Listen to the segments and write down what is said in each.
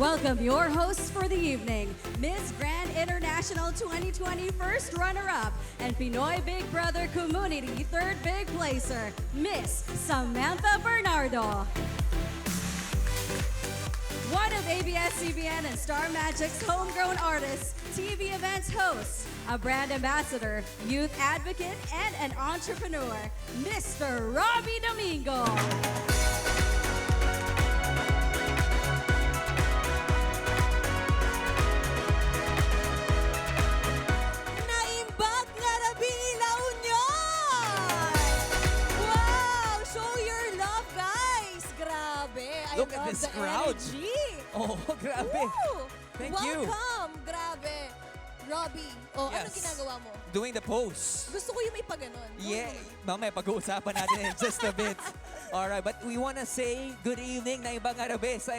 Welcome your hosts for the evening, Miss Grand International 2020 first runner-up and Pinoy Big Brother Community third big placer, Miss Samantha Bernardo. One of ABS-CBN and Star Magic's homegrown artists, TV events host, a brand ambassador, youth advocate, and an entrepreneur, Mr. Robbie Domingo. Naimbag nga na La Union! Wow! Show your love, guys! Grabe! I Look at love this the crowd. energy. Oh, grabe. Woo! Thank you. Welcome! Grabe. Robbie, anong ginagawa mo? Doing the pose. Gusto ko yung may pag-ganon. Yeah, mamaya pag-uusapan natin in just a bit. Alright, but we wanna say good evening na ibang arabe sa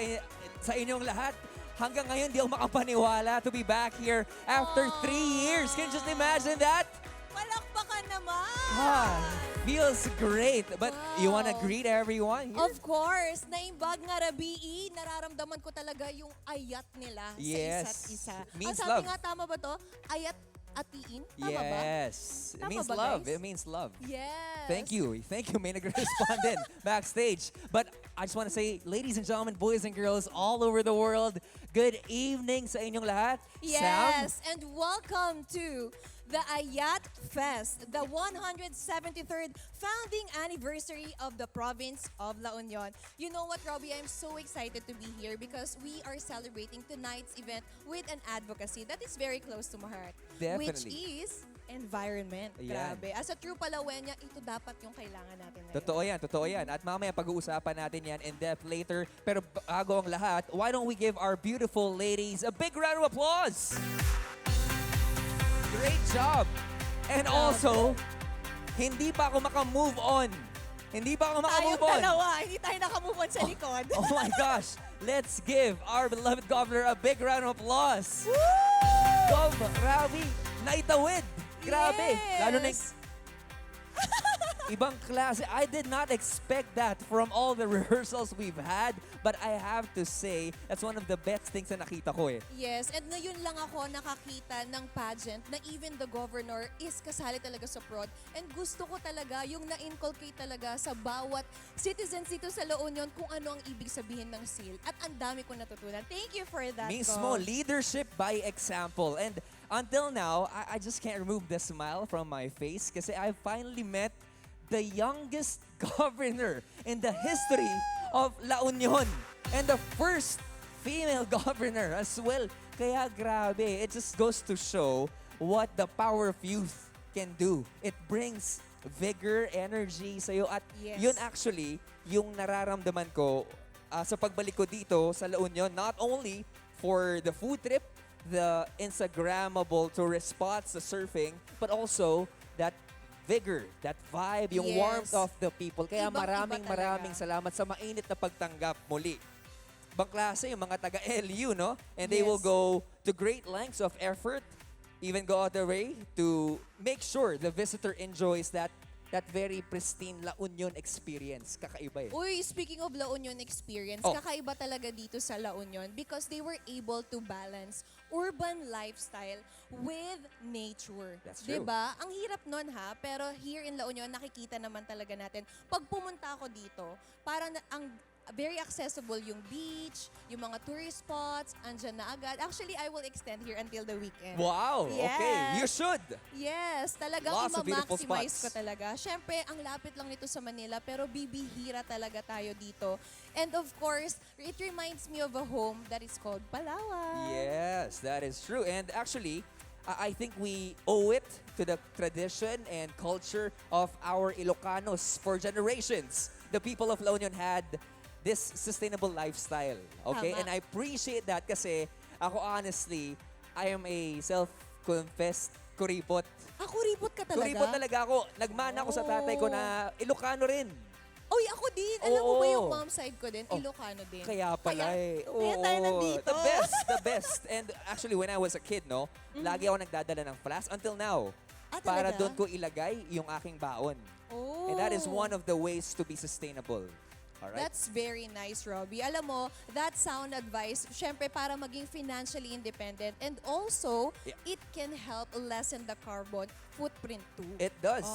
inyong lahat. Hanggang ngayon, di ako makapaniwala to be back here after 3 years. Can you just imagine that? Palakpakan naman! Feels great. But you wanna Wow. greet everyone here? Of course, naimbag nga rabii, nararamdaman ko talaga yung ayat nila Yes. sa isa't isa. Means Ang sabi love. nga, tama ba to? Ayat atiin? Tama ba? Yes. It Tama means ba, love. guys? It means love. Yes. Thank you. Thank you. May nag-respondent backstage. But I just want to say, ladies and gentlemen, boys and girls all over the world, good evening sa inyong lahat. Yes, and welcome to the Ayat Fest, the 173rd founding anniversary of the province of La Union. You know what, Robbie? I'm so excited to be here because we are celebrating tonight's event with an advocacy that is very close to my heart, which Definitely. is environment. Ayan. Grabe. As a true Palawenya, ito dapat yung kailangan natin ngayon. Totoo yan, totoo yan. At mamaya pag-uusapan natin yan in depth later. Pero bago ang lahat, why don't we give our beautiful ladies a big round of applause? Great job! And also, hindi pa ako maka-move on. Hindi pa ako maka-move Tayong on. dalawa, hindi tayo nakamove on sa likod. Oh my gosh! Let's give our beloved governor a big round of applause. Woo! Gov, Ravi, naitawid. Grabe. Yes. Lalo na ibang klase. I did not expect that from all the rehearsals we've had. But I have to say, that's one of the best things na nakita ko eh. Yes, and ngayon lang ako nakakita ng pageant na even the governor is kasali talaga sa prod. And gusto ko talaga yung na-inculcate talaga sa bawat citizens dito sa La Union kung ano ang ibig sabihin ng seal. At ang dami ko natutunan. Thank you for that, Mismo, Gov. leadership by example. And until now, I just can't remove the smile from my face kasi I finally met the youngest governor in the history of La Union. And the first female governor as well. Kaya grabe, it just goes to show what the power of youth can do. It brings vigor, energy sa'yo. At Yes. yun actually, yung nararamdaman ko sa pagbalik ko dito sa La Union, not only for the food trip, the Instagrammable tourist spots, the surfing, but also that vigor, that vibe, yung Yes. warmth of the people. Kaya Ibang-iba maraming talaga. salamat sa mainit na pagtanggap muli. Ibang klase yung mga taga-LU, no? And they will Yes. go to great lengths of effort, even go out their way to make sure the visitor enjoys that very pristine La Union experience. Kakaiba eh. Uy, speaking of La Union experience, Oh. kakaiba talaga dito sa La Union because they were able to balance urban lifestyle with nature. That's true. Diba? Ang hirap nun ha, pero here in La Union, nakikita naman talaga natin. Pag pumunta ako dito, parang ang very accessible yung beach, yung mga tourist spots, andyan na agad. Actually, I will extend here until the weekend. Wow! Okay, Yes. you should! Yes, talagang Lots of beautiful ima-maximize spots. ko talaga. Siyempre, ang lapit lang nito sa Manila, pero bibihira talaga tayo dito. And of course, it reminds me of a home that is called Palawan. Yes, that is true. And actually, I think we owe it to the tradition and culture of our Ilocanos for generations. The people of La Union had this sustainable lifestyle. Okay? Tama. And I appreciate that kasi ako honestly, I am a self-confessed kuripot. Kuripot ka talaga? Kuripot talaga ako. Nagmana ako sa tatay ko na Ilocano rin. Uy, ako din. Alam mo ba Oo. yung mom side ko din? Oh. Ilocano din. Kaya pala eh. Kaya tayo nandito. The best, the best. And actually, when I was a kid, no, lagi ako nagdadala ng flask until now. Para talaga? doon ko ilagay yung aking baon. Oh. And that is one of the ways to be sustainable. Alright. That's very nice, Robbie. Alam mo, that sound advice, syempre para maging financially independent and also, Yeah. it can help lessen the carbon footprint too. It does.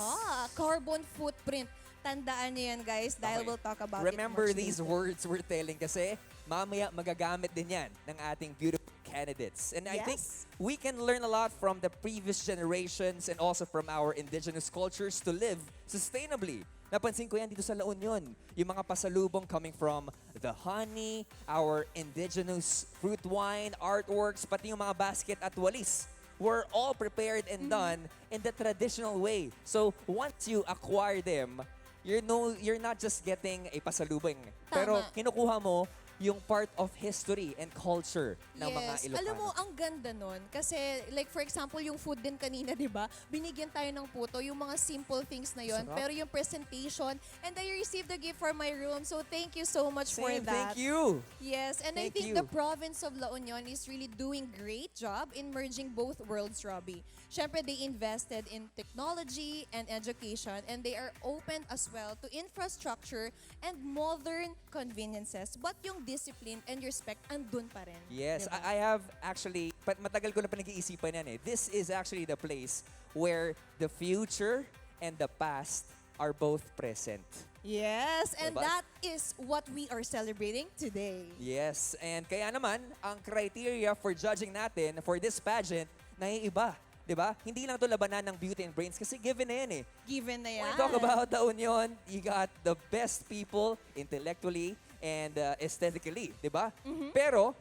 Carbon footprint. Tandaan niyo yan, guys, dahil Okay. we'll talk about Remember it much these later. words we're telling kasi mamaya magagamit din yan ng ating beautiful candidates. And I think Yes. we can learn a lot from the previous generations and also from our indigenous cultures to live sustainably. Napansin ko yan dito sa La Union. Yung mga pasalubong coming from the honey, our indigenous fruit wine, artworks, pati yung mga basket at walis were all prepared and done in the traditional way. So once you acquire them, you're not just getting a pasalubong. Pero kinukuha mo yung part of history and culture ng mga Ilocano. Alam mo, ang ganda nun. Kasi, like for example, yung food din kanina, di ba? Binigyan tayo ng puto, yung mga simple things na yon. Sarap. Pero yung presentation, and I received a gift for my room. So, thank you so much for Same, that. thank you. Yes, and I Thank think you. the province of La Union is really doing great job in merging both worlds, Robbie. Syempre, they invested in technology and education, and they are open as well to infrastructure and modern conveniences. But yung discipline and respect, andun pa rin. Yes, Diba? I have actually, matagal ko na pinag-iisipan yan eh. This is actually the place where the future and the past are both present. Yes, and Diba? that is what we are celebrating today. Yes, and kaya naman, ang criteria for judging natin for this pageant, naiiba. Diba? Hindi lang to labanan ng beauty and brains kasi given na yan eh. Given na yan. When we talk about the Union, you got the best people intellectually and aesthetically, di ba? Pero,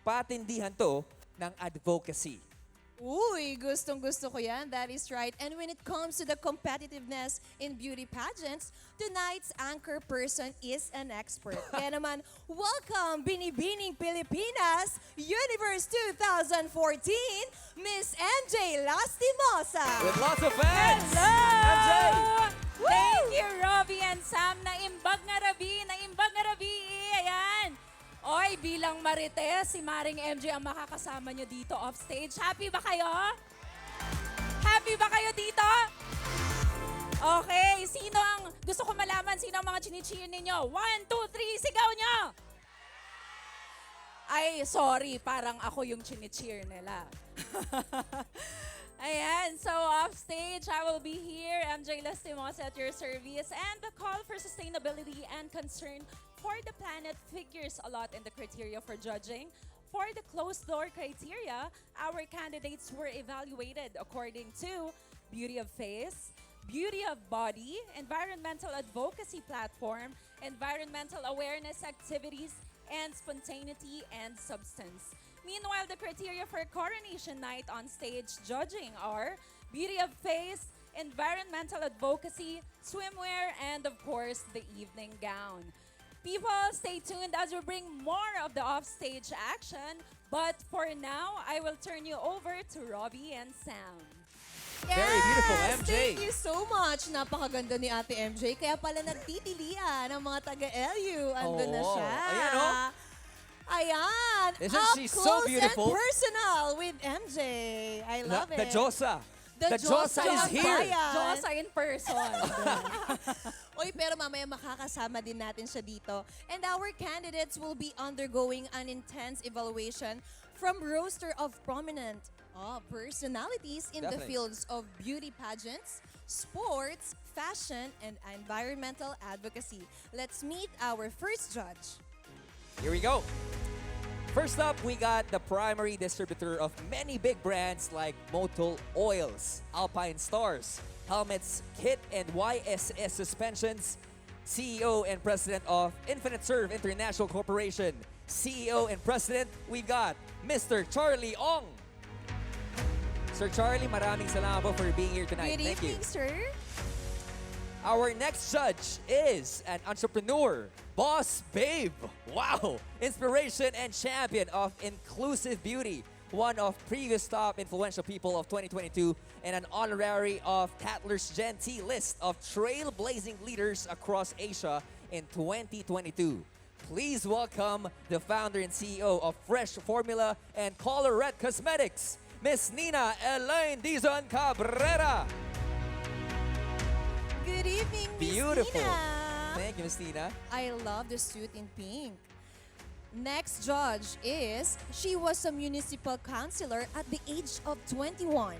patindihan to ng advocacy. Uy, gustong-gusto ko yan. That is right. And when it comes to the competitiveness in beauty pageants, tonight's anchor person is an expert. Kaya naman, welcome, Binibining Pilipinas Universe 2014, Miss MJ Lastimosa. With lots of fans! Hello! MJ! Thank you, Robbie and Sam. Naimbag nga Rabi, naimbag nga Rabi. Ayan. Oy, bilang Marites, si Maring MJ ang makakasama nyo dito offstage. Happy ba kayo? Happy ba kayo dito? Okay, sino ang, gusto ko malaman sino ang mga chinicheer ninyo. 1, 2, 3, sigaw nyo! Ay, sorry, parang ako yung chinicheer nila. Ayan, so off stage, I will be here, MJ Lastimosa at your service, and the call for sustainability and concern for the planet figures a lot in the criteria for judging. For the closed-door criteria, our candidates were evaluated according to beauty of face, beauty of body, environmental advocacy platform, environmental awareness activities, and spontaneity and substance. Meanwhile, the criteria for Coronation Night on stage judging are beauty of face, environmental advocacy, swimwear, and of course, the evening gown. People, stay tuned as we bring more of the offstage action. But for now, I will turn you over to Robbie and Sam. Very beautiful, MJ. Thank you so much. Napakaganda ni Ate MJ. Kaya pala nagtitilian ng mga taga-LU. Andun na Oo. siya. Ayan, oh. Ayan. Isn't Up she so close beautiful? and personal with MJ. I love The it. Josa. The Josa is ang here. bayan. Josa in person. Oy, pero mamaya makakasama din natin siya dito. And our candidates will be undergoing an intense evaluation from roster of prominent personalities in the Definitely. fields of beauty pageants, sports, fashion, and environmental advocacy. Let's meet our first judge. Here we go. First up, we got the primary distributor of many big brands like Motul Oils, Alpine Stars, Helmets, Kit, and YSS Suspensions, CEO and President of Infinite Serve International Corporation. CEO and President, we've got Mr. Charlie Ong. Sir Charlie, maraming salamat po for being here tonight. Good Thank you. evening, sir. Our next judge is an entrepreneur, boss babe, wow, inspiration and champion of inclusive beauty, one of previous top influential people of 2022, and an honorary of Tatler's Gen T list of trailblazing leaders across Asia in 2022. Please welcome the founder and CEO of Fresh Formula and Colorette Cosmetics, Miss Nina Elaine Dizon Cabrera. Good evening, Miss Beautiful. Nina. Thank niyo, Miss Tina? I love the suit in pink. Next judge is, she was a municipal councilor at the age of 21.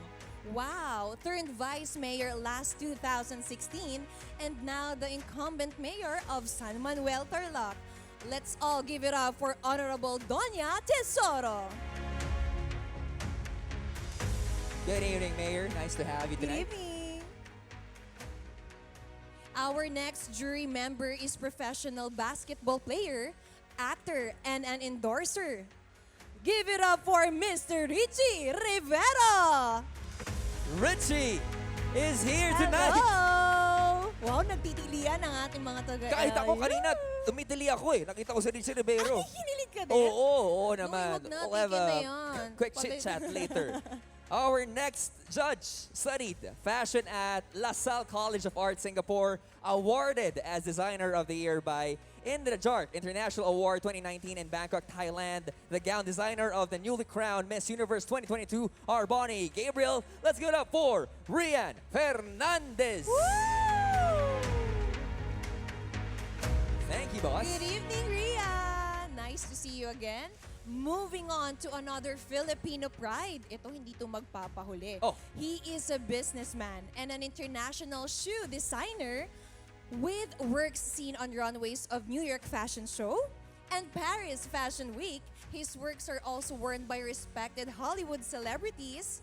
Wow, turned vice mayor last 2016 and now the incumbent mayor of San Manuel, Tarlac. Let's all give it up for Honorable Doña Tesoro. Good evening, Mayor. Nice to have you Good tonight. evening. Our next jury member is professional basketball player, actor, and an endorser. Give it up for Mr. Richie Rivera. Richie is here tonight. Hello! Wow, nagtitilian ang ating mga taga Kahit ako kanina, tumitili ako eh. Nakita ko si Richie Rivero. Ay, hinilig ka din? Oo naman. wag na, We'll have tigil na a yan. quick Pati- chit-chat later. Our next judge studied fashion at LaSalle College of Art, Singapore, awarded as Designer of the Year by Indra Jart International Award 2019 in Bangkok, Thailand. The gown designer of the newly crowned Miss Universe 2022, Arboni Gabriel. Let's give it up for Rian Fernandez. Thank you, boss. Good evening, Ria. Nice to see you again. Moving on to another Filipino pride. Ito hindi to magpapahuli. Oh. He is a businessman and an international shoe designer with works seen on runways of New York Fashion Show and Paris Fashion Week. His works are also worn by respected Hollywood celebrities.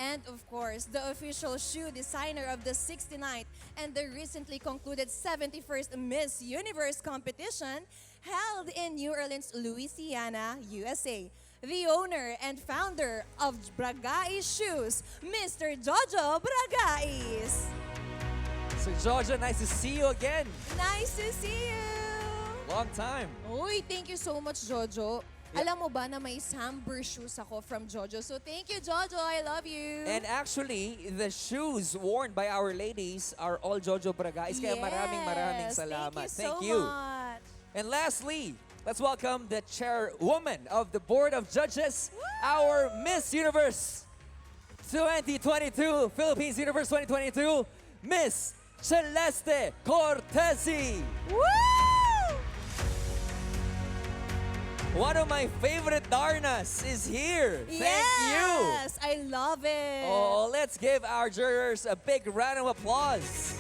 And of course, the official shoe designer of the 69th and the recently concluded 71st Miss Universe competition held in New Orleans, Louisiana, USA. The owner and founder of Bragais Shoes, Mr. Jojo Bragais. So, Georgia, nice to see you again. Nice to see you! Long time. Uy, thank you so much, Jojo. Alam mo ba na may Samber shoes ako from Jojo? So thank you, Jojo. I love you. And actually, the shoes worn by our ladies are all Jojo Bragais. Kaya maraming salamat. Thank you so much. And lastly, let's welcome the chairwoman of the Board of Judges, our Miss Universe 2022, Philippines Universe 2022, Miss Celeste Cortesi. Woo! One of my favorite Darnas is here. Thank you. Yes, I love it. Oh, let's give our jurors a big round of applause.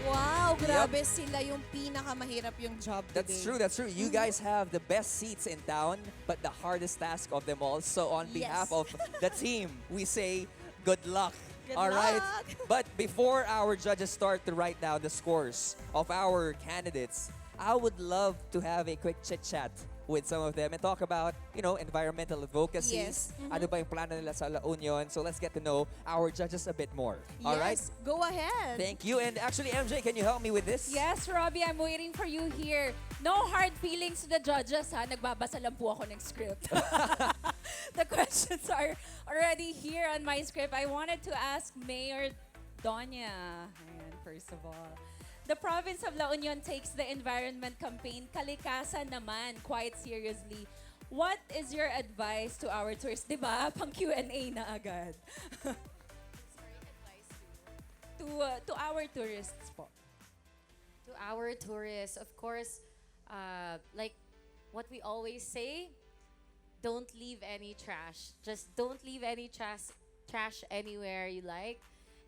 Wow, grabe sila yung pinakamahirap yung job today. That's true. You guys have the best seats in town, but the hardest task of them all. So on behalf Yes. of the team, we say good luck. Good All right. luck. But before our judges start to write down the scores of our candidates, I would love to have a quick chit-chat with some of them and talk about, environmental advocacies. Yes. Ano ba yung plano nila sa La Union? So let's get to know our judges a bit more. All right? Yes, go ahead. Thank you. And actually, MJ, can you help me with this? Yes, Robbie, I'm waiting for you here. No hard feelings to the judges, ha? Nagbabasa lang po ako ng script. The questions are already here on my script. I wanted to ask Mayor Doña, ayan, first of all. The province of La Union takes the environment campaign kalikasan naman quite seriously. What is your advice to our tourists? Diba? Pang Q&A na agad. to our tourists po. To our tourists, of course, like what we always say, don't leave any trash. Just don't leave any trash anywhere you like.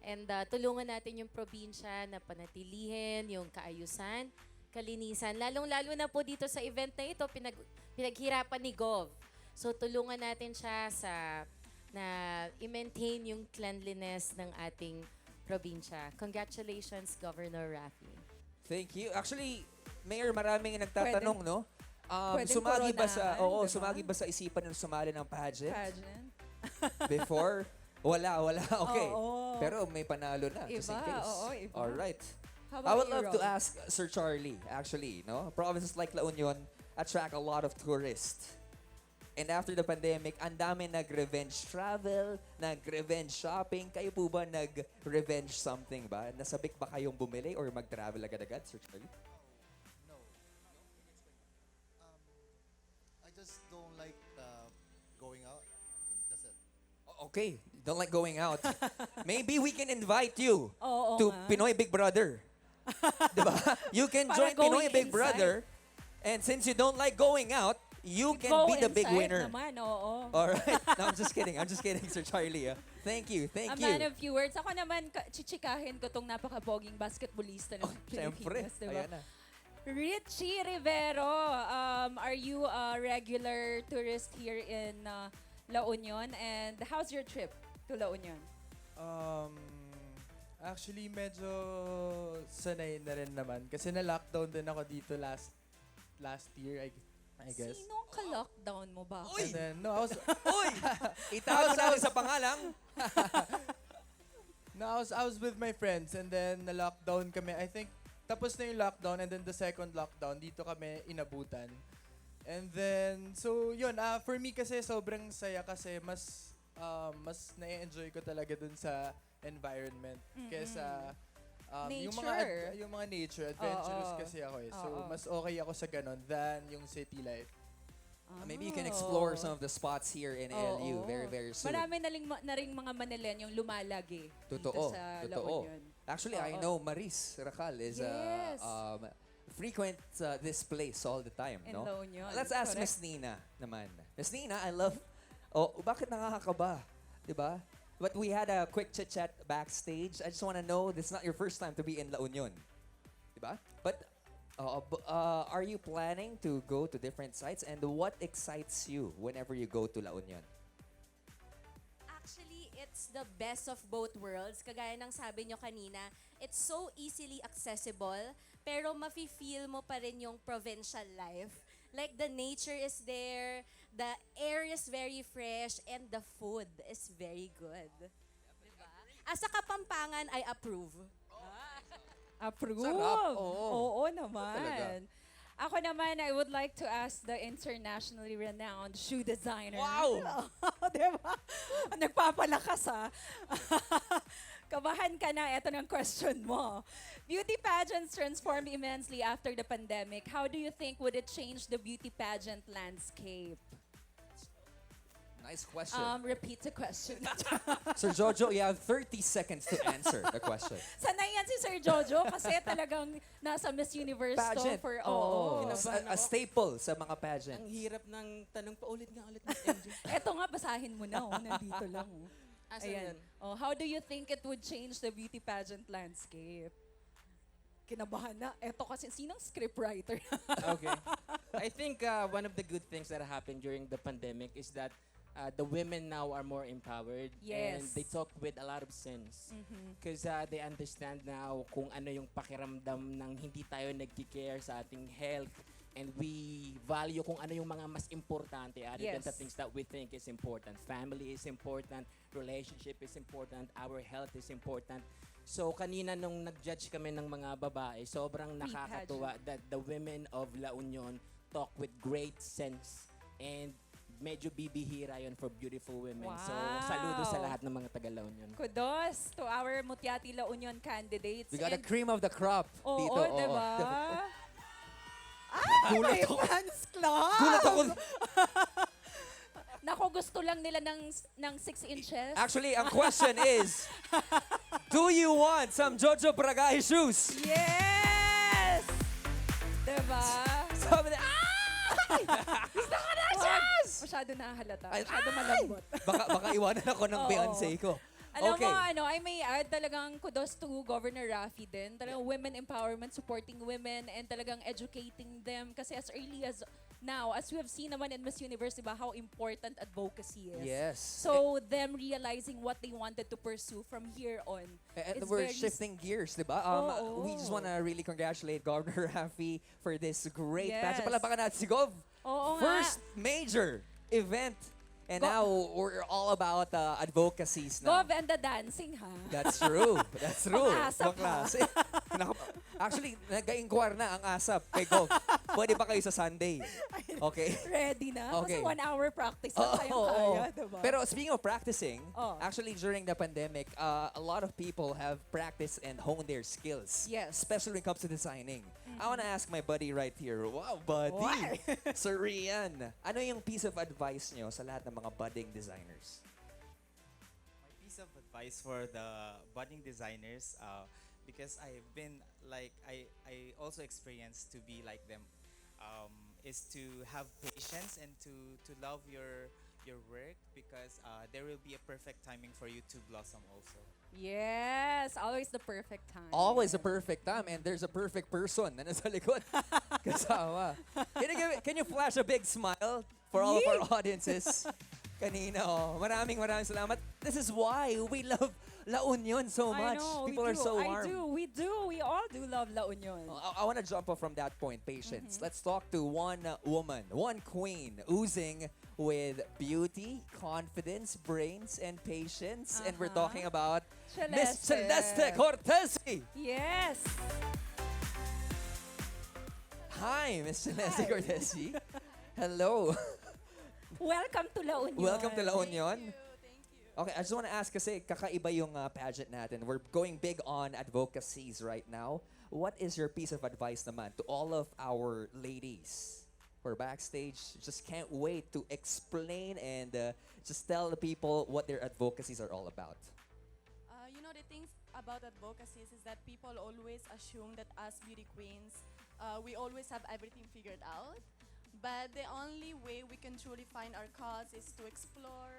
And tulungan natin yung probinsya na panatilihin yung kaayusan, kalinisan. Lalong-lalo na po dito sa event na ito, pinaghirapan ni Gov. So tulungan natin siya na i-maintain yung cleanliness ng ating probinsya. Congratulations, Governor Rafi. Thank you. Actually, Mayor, maraming nagtatanong, no? Pwedeng Sumagi ba koronahan, diba? sumagi ba sa isipan ng sumali ng pageant? Pageant? Before? Wala. Okay. Oo. Pero may panalo na, just in Iba, case. oo, iba. All right. How I about would you, love to Rob? ask Sir Charlie, actually, no? Provinces like La Union attract a lot of tourists. And after the pandemic, ang dami nag-revenge travel, nag-revenge shopping. Kayo po ba nag-revenge something ba? Nasabik ba kayong bumili or mag-travel agad-agad, Sir Charlie? I just don't like going out. That's it. Okay, don't like going out. Maybe we can invite you Oo to nga. Pinoy Big Brother. Diba? You can Para join Pinoy going Big inside. Brother. And since you don't like going out, you can Go be the big inside winner. naman, oo. Alright. No, I'm just kidding. Sir Charlie. Thank you. A man you. of few words. Ako naman, chichikahin ko tong napakaboging basketballista ng Siyempre. Pilipinas, diba? Ayan na. Richie Rivero, are you a regular tourist here in La Union? And how's your trip to La Union? Actually, medyo sanay na rin naman. Kasi na-lockdown din ako dito last year, I guess. Sinong ka-lockdown mo ba? And then, no, I was, Uy! Itago namin sa pangalang. no, I was with my friends and then na-lockdown kami. I think, tapos na yung lockdown and then the second lockdown, dito kami inabutan. And then, so yun, for me kasi sobrang saya kasi mas na-enjoy ko talaga dun sa environment kesa Nature. yung mga nature, adventurous Oo. kasi ako eh. So, Oo. mas okay ako sa ganon than yung city life. Maybe you can explore some of the spots here in LU very, very soon. Marami na ring mga Manilenyong lumalagi Totoo. dito sa La Totoo. Union. Actually, I Oo. know Maris Racal is Yes. frequent this place all the time, In no? La Union. Let's ask Correct. Miss Nina naman. Miss Nina, I love... Oh, bakit nakakakaba? Diba? But we had a quick chit-chat backstage. I just want to know, this is not your first time to be in La Union. Diba? But are you planning to go to different sites? And what excites you whenever you go to La Union? Actually, it's the best of both worlds. Kagaya ng sabi nyo kanina, it's so easily accessible, pero mafe-feel mo pa rin yung provincial life. Like the nature is there, the air is very fresh, and the food is very good. Diba? As a Kapampangan, I approve. Approve. Sarap, oo. Oo naman. Talaga. Ako naman, I would like to ask the internationally renowned shoe designer. Wow! Diba? Nagpapalakas ha. Kabahan ka na, eto ng question mo. Beauty pageants transformed immensely after the pandemic. How do you think would it change the beauty pageant landscape? Nice question. Repeat the question. Sir Jojo, you have 30 seconds to answer the question. Sanay yan si Sir Jojo kasi talagang nasa Miss Universe to Pageant. for... Oo. Oo. A staple sa mga pageant. Ang hirap ng tanong pa ulit nga ulit, Miss MJ. Eto nga, basahin mo na. Oh. Nandito lang. Oh. Asan Ayan. yan? Oh, how do you think it would change the beauty pageant landscape? Kinabahan na. Eto kasi, sinong scriptwriter? Okay. I think one of the good things that happened during the pandemic is that the women now are more empowered. Yes. And they talk with a lot of sense. Because they understand now kung ano yung pakiramdam ng hindi tayo nagki-care sa ating health. And we value kung ano yung mga mas importante other than the Yes. things that we think is important. Family is important, relationship is important, our health is important. So kanina nung nag-judge kami ng mga babae, sobrang nakakatuwa that the women of La Union talk with great sense and medyo bibihira yun for beautiful women. So saludo sa Wow. lahat ng mga taga La Union. Kudos to our Mutiati La Union candidates. We got a And- cream of the crop Oo, dito. diba? Gulat May ako. fans club! Gulat ako. Naku, gusto lang nila ng 6 inches. Actually, ang question is, do you want some Jojo Bragay shoes? Yes! Diba? Sabi na, Masyado nahalata. Ay, Masyado malambot. baka iwanan ako ng Oo. Beyonce ko. Alam Okay. mo, I may add talagang kudos to Governor Raffy din. Talagang women empowerment, supporting women, and talagang educating them. Kasi as early as now, as we have seen naman in Miss Universe, diba, how important advocacy is. Yes. So, them realizing what they wanted to pursue from here on. And is we're very shifting gears, di ba? Oo. We just want to really congratulate Governor Raffy for this great Yes. match. Palapakan natin si Gov. Oo nga. First major event. And now, we're all about advocacies now. Gov and the dancing, ha? That's true. That's true. Ang-asap, Baklas. Actually, nag-inquire na ang ASAP kay Gov. Pwede ba kayo sa Sunday? Okay. Ready na? Okay. Kasi 1 hour practice lang Oo, tayong oo. kaya, diba? Pero speaking of practicing, Oh. actually during the pandemic, a lot of people have practiced and honed their skills. Yes. Especially when it comes to designing. I want to ask my buddy right here. Wow, buddy! Why? Sir Rian, ano yung piece of advice nyo sa lahat ng mga budding designers? My piece of advice for the budding designers, because I've been like I also experienced to be like them, is to have patience and to love your work because there will be a perfect timing for you to blossom also. Yes, always the perfect time. Always a perfect time, and there's a perfect person na nasa likod. Kasama. Can you flash a big smile for all of our audiences? Kanina, oh. Maraming salamat. This is why we love La Union so I much. know, People we are do. so warm. We do. We all do love La Union. I want to jump off from that point, patience. Let's talk to one woman, one queen, oozing with beauty, confidence, brains, and patience. And we're talking about Miss Celeste Cortesi. Yes. Hi, Miss Celeste Cortesi. Hello. Welcome to La Union. Welcome to La Union. Okay, I just want to ask kasi kakaiba yung pageant natin. We're going big on advocacies right now. What is your piece of advice naman to all of our ladies who are backstage? Just can't wait to explain and just tell the people what their advocacies are all about. The things about advocacies is that people always assume that as beauty queens, we always have everything figured out. But the only way we can truly find our cause is to explore,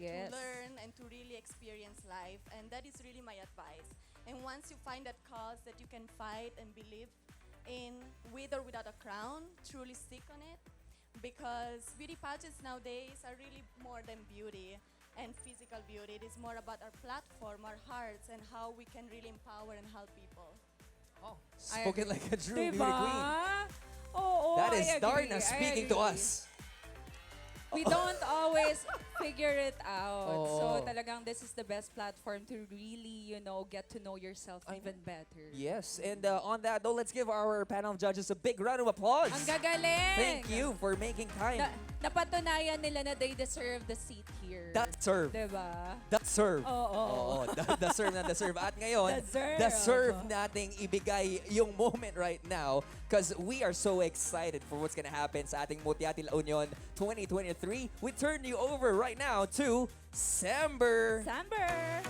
Yes. to learn, and to really experience life. And that is really my advice. And once you find that cause that you can fight and believe in, with or without a crown, truly stick on it. Because beauty pageants nowadays are really more than beauty and physical beauty. It is more about our platform, our hearts, and how we can really empower and help people. Spoken like a true beauty Diba? queen. Oo, That I is agree, Darna I speaking to agree. us. We don't always figure it out. So Oo. talagang this is the best platform to really, get to know yourself even better. Yes, and on that though, let's give our panel of judges a big round of applause. Ang gagaling! Thank you for making time. Napatunayan nila na they deserve the seat here. That serve. Diba? That serve. Oo. The serve na the serve. At ngayon, Deserve. the serve nating ibigay yung moment right now because we are so excited for what's gonna happen sa ating Mutia La Union 2023. We turn you over right now to Samber. Samber!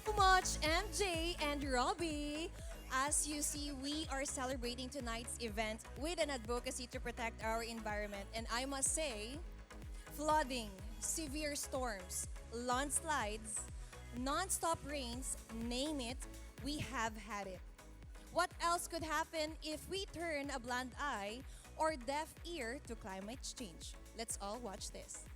So much, MJ and Robbie. As you see, we are celebrating tonight's event with an advocacy to protect our environment. And I must say, flooding, severe storms, landslides, non-stop rains, name it, we have had it. What else could happen if we turn a blind eye or deaf ear to climate change? Let's all watch this.